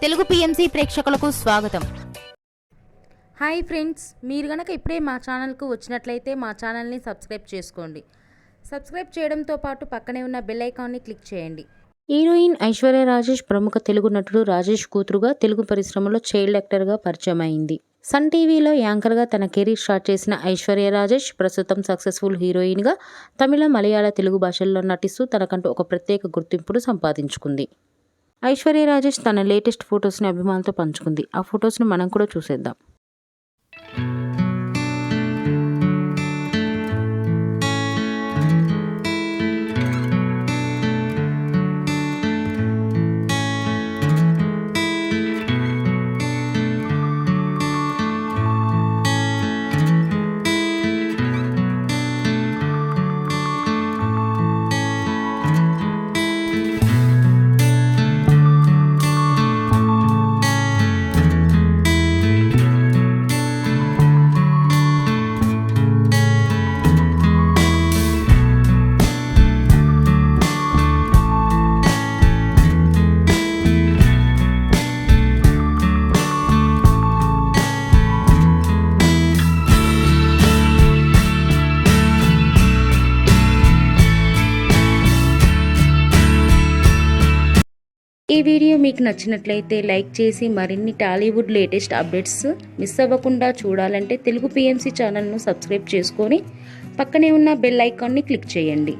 Telugu PMC ప్రేక్షకులకు స్వాగతం. Hi friends, మీరు గనక ఇప్పుడే మా ఛానల్కు వచ్చినట్లయితే మా ఛానల్ని సబ్స్క్రైబ్ చేసుకోండి. సబ్స్క్రైబ్ చేయడంతో పాటు పక్కనే ఉన్న బెల్ ఐకాన్ని క్లిక్ చేయండి. హీరోయిన్ ఐశ్వర్య రాజేష్ ప్రముఖ తెలుగు నటుడు రాజేష్ కూతురుగా తెలుగు పరిశ్రమలో చైల్డ్ యాక్టర్గా పరిచయం అయింది. సన్ టీవీలో యాంకర్గా తన కెరీర్ స్టార్ట్ చేసిన ఐశ్వర్య రాజేష్ ప్రస్తుతం సక్సెస్ఫుల్ హీరోయిన్గా తమిళ, మలయాళ, తెలుగు భాషల్లో నటిస్తూ తనకంటూ ఒక ప్రత్యేక గుర్తింపును సంపాదించుకుంది. ఐశ్వర్య రాజేష్ తన లేటెస్ట్ ఫొటోస్ని అభిమానులతో పంచుకుంది. ఆ ఫొటోస్ని మనం కూడా చూసేద్దాం. ఈ వీడియో మీకు నచ్చినట్లయితే లైక్ చేసి మరిన్ని టాలీవుడ్ లేటెస్ట్ అప్డేట్స్ మిస్ అవ్వకుండా చూడాలంటే తెలుగు పిఎంసి ఛానల్ను సబ్స్క్రైబ్ చేసుకొని పక్కనే ఉన్న బెల్ ఐకాన్ని క్లిక్ చేయండి.